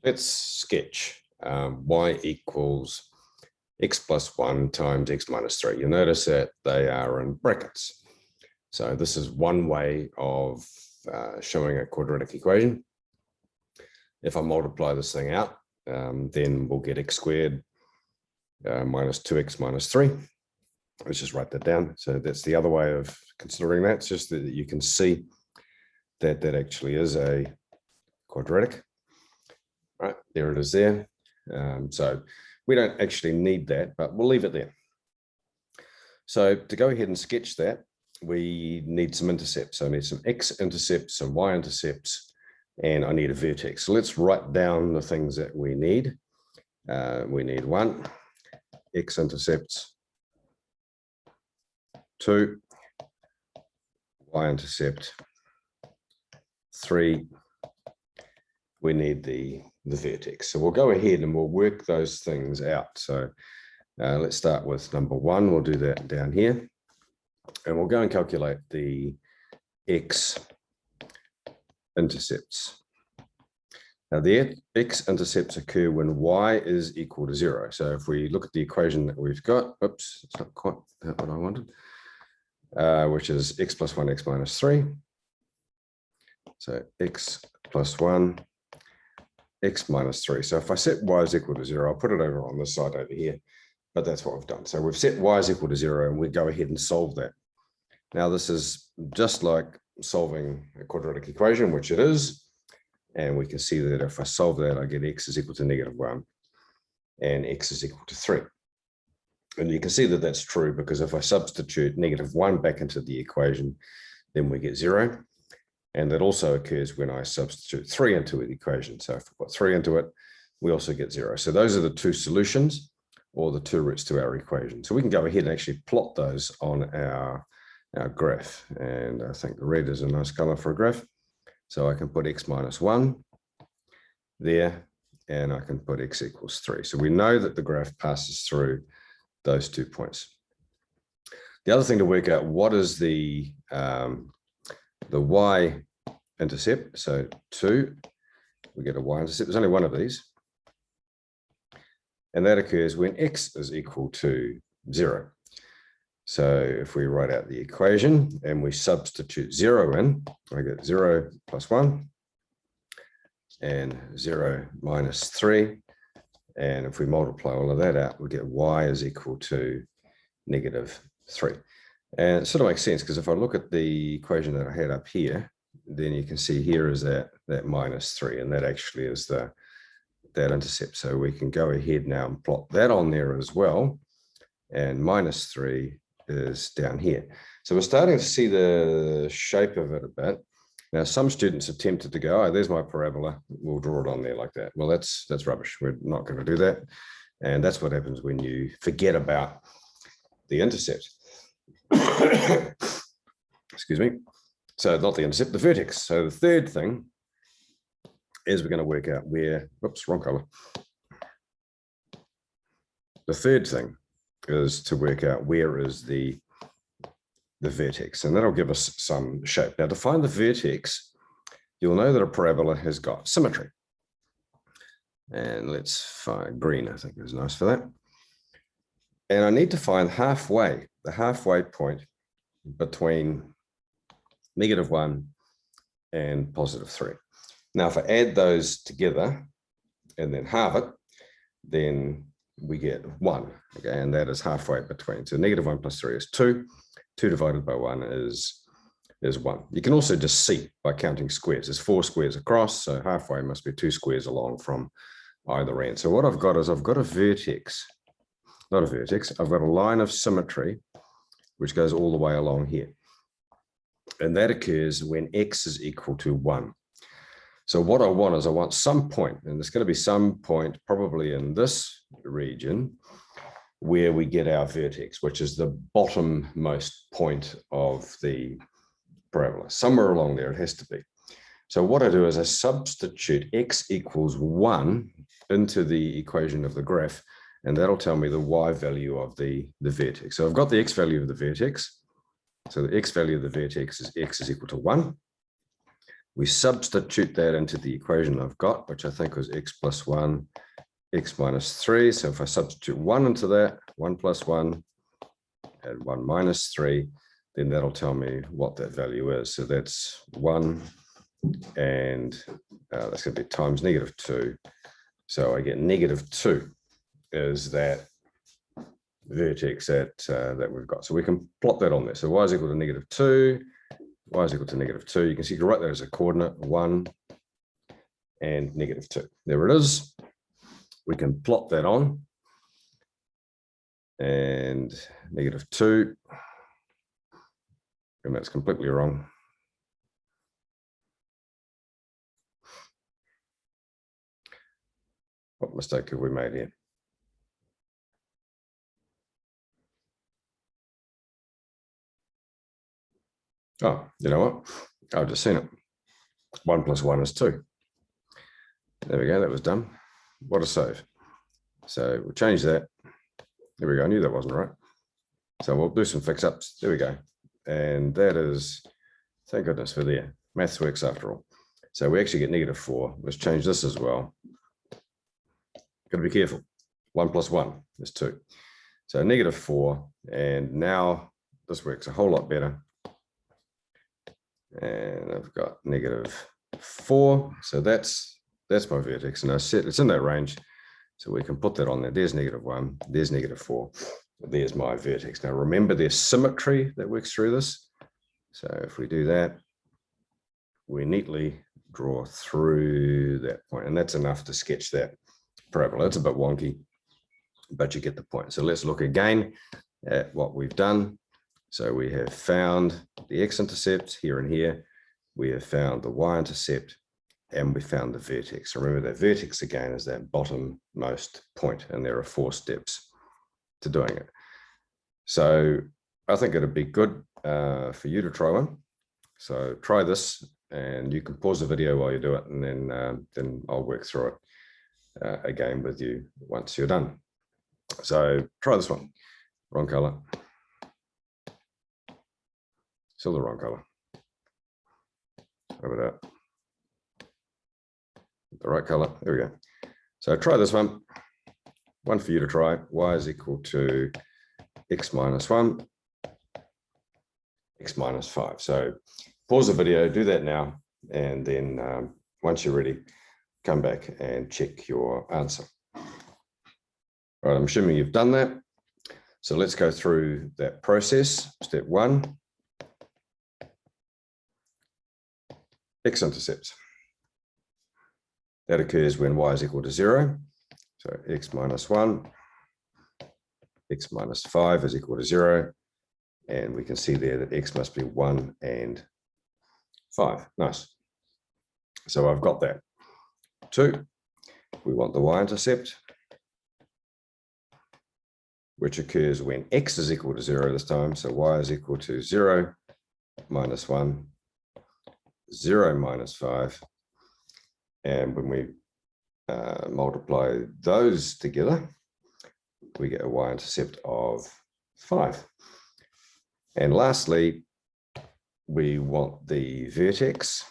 Let's sketch y equals x plus 1 times x minus 3. You'll notice that they are in brackets. So this is one way of showing a quadratic equation. If I multiply this thing out, then we'll get x squared minus 2x minus 3. Let's just write that down. So that's the other way of considering that. It's just that you can see that that actually is a quadratic. Right, there it is there. So we don't actually need that, but we'll leave it there. So to go ahead and sketch that, we need some intercepts. So I need some x-intercepts, some y-intercepts, and I need a vertex. So let's write down the things that we need. We need 1, x-intercepts, 2, y-intercept, 3, we need the vertex. So we'll go ahead and we'll work those things out. So let's start with number 1. We'll do that down here. And we'll go and calculate the x-intercepts. Now the x-intercepts occur when y is equal to 0. So if we look at the equation that we've got, oops, it's not quite what I wanted, which is x plus 1, x minus 3. So x plus 1, x minus 3. So if I set y is equal to 0, I'll put it over on this side over here, but that's what we've done. So we've set y is equal to 0 and we go ahead and solve that. Now this is just like solving a quadratic equation, which it is. And we can see that if I solve that, I get x is equal to -1 and x is equal to 3. And you can see that that's true because if I substitute -1 back into the equation, then we get 0. And that also occurs when I substitute 3 into the equation. So if I put 3 into it, we also get 0. So those are the two solutions or the two roots to our equation. So we can go ahead and actually plot those on our graph. And I think red is a nice color for a graph. So I can put x minus 1 there, and I can put x equals 3. So we know that the graph passes through those 2 points. The other thing to work out, what is the y-intercept? So 2, we get a y-intercept. There's only one of these. And that occurs when x is equal to 0. So if we write out the equation and we substitute 0 in, I get 0 plus 1 and 0 minus 3. And if we multiply all of that out, we get y is equal to -3. And it sort of makes sense because if I look at the equation that I had up here, then you can see here is that -3, and that actually is that intercept. So we can go ahead now and plot that on there as well. And -3 is down here. So we're starting to see the shape of it a bit. Now, some students have tempted to go, oh, there's my parabola. We'll draw it on there like that. Well, that's rubbish. We're not going to do that. And that's what happens when you forget about the intercept. Excuse me. So not the intercept, the vertex. So the third thing is we're going to work out where, whoops, wrong color. The third thing is to work out where is the vertex, and that'll give us some shape. Now to find the vertex, you'll know that a parabola has got symmetry. And let's find green, I think is nice for that. And I need to find halfway, the halfway point between -1 and +3. Now, if I add those together and then halve it, then we get 1, okay, and that is halfway between. So -1 plus 3 is 2. 2 divided by 1 is 1. You can also just see by counting squares. There's 4 squares across, so halfway must be 2 squares along from either end. So what I've got is I've got a vertex, not a vertex, I've got a line of symmetry which goes all the way along here. And that occurs when x is equal to 1. So what I want is I want some point, and there's going to be some point probably in this region where we get our vertex, which is the bottommost point of the parabola. Somewhere along there it has to be. So what I do is I substitute x equals 1 into the equation of the graph, and that'll tell me the y value of the vertex. So I've got the x value of the vertex. So the x value of the vertex is x is equal to 1. We substitute that into the equation I've got, which I think was x plus 1, x minus 3. So if I substitute 1 into that, 1 plus 1, and 1 minus 3, then that'll tell me what that value is. So that's 1, and that's going to be times -2. So I get -2 is that vertex that we've got. So we can plot that on there. So y is equal to -2, y is equal to -2. You can see you can write that as a coordinate, 1 and -2. There it is. We can plot that on. And -2. And that's completely wrong. What mistake have we made here? Oh, you know what? I've just seen it. 1 plus 1 is 2. There we go. That was done. What a save. So we'll change that. There we go. I knew that wasn't right. So we'll do some fix-ups. There we go. And that is, thank goodness for there. Maths works after all. So we actually get -4. Let's change this as well. Got to be careful. 1 plus 1 is 2. So -4. And now this works a whole lot better. And I've got -4. So that's my vertex. And I said it's in that range. So we can put that on there. There's -1. There's -4. There's my vertex. Now remember, there's symmetry that works through this. So if we do that, we neatly draw through that point, and that's enough to sketch that parabola. It's a bit wonky, but you get the point. So let's look again at what we've done. So we have found the x-intercept here and here. We have found the y-intercept, and we found the vertex. Remember, that vertex again is that bottommost point, and there are 4 steps to doing it. So I think it'd be good for you to try one. So try this, and you can pause the video while you do it, and then I'll work through it again with you once you're done. So try this one. Wrong color. Still the wrong color. Over that. The right color. There we go. So try this one. One for you to try. Y is equal to x minus 1, x minus 5. So pause the video, do that now, and then once you're ready, come back and check your answer. All right, I'm assuming you've done that. So let's go through that process. Step 1, x-intercept. That occurs when y is equal to 0. So x minus 1, x minus 5 is equal to 0. And we can see there that x must be 1 and 5. Nice. So I've got that. 2, we want the y-intercept, which occurs when x is equal to 0 this time. So y is equal to 0 minus 1, 0 minus 5. And when we multiply those together, we get a y-intercept of 5. And lastly, we want the vertex.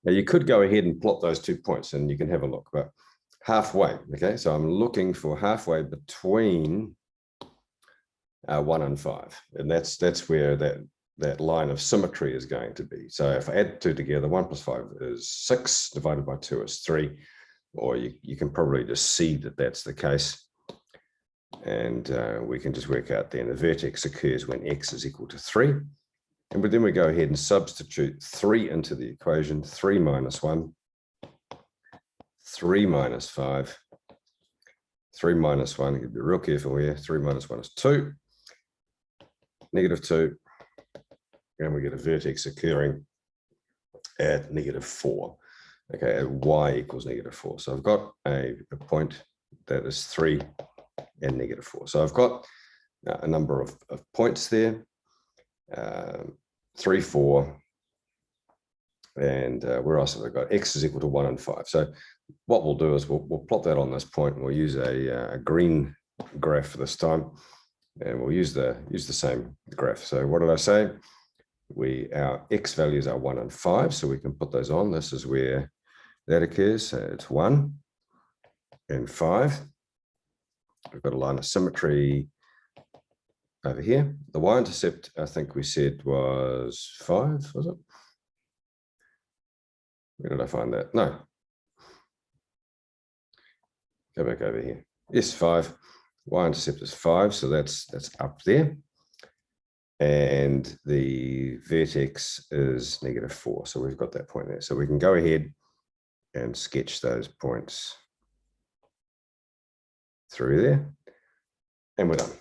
Now you could go ahead and plot those 2 points and you can have a look, but halfway, okay? So I'm looking for halfway between 1 and 5. And that's where that line of symmetry is going to be. So if I add 2 together, 1 plus 5 is 6, divided by 2 is 3, or you can probably just see that that's the case. And we can just work out then the vertex occurs when x is equal to 3. And then we go ahead and substitute 3 into the equation. 3 minus 1, 3 minus 5, 3 minus 1, you can be real careful here. 3 minus 1 is 2, -2. And we get a vertex occurring at -4. Okay, at y equals -4. So I've got a point that is 3 and -4. So I've got a number of points there, 3, 4, and where else have I got? X is equal to 1 and 5. So what we'll do is we'll plot that on this point, and we'll use a green graph this time, and we'll use the same graph. So what did I say? our X values are 1 and 5, so we can put those on. This is where that occurs. So it's 1 and 5. We've got a line of symmetry over here. The y-intercept, I think we said was 5, was it? Where did I find that? No. Go back over here. Yes, 5. Y-intercept is 5, so that's up there. And the vertex is -4. So we've got that point there. So we can go ahead and sketch those points through there. And we're done.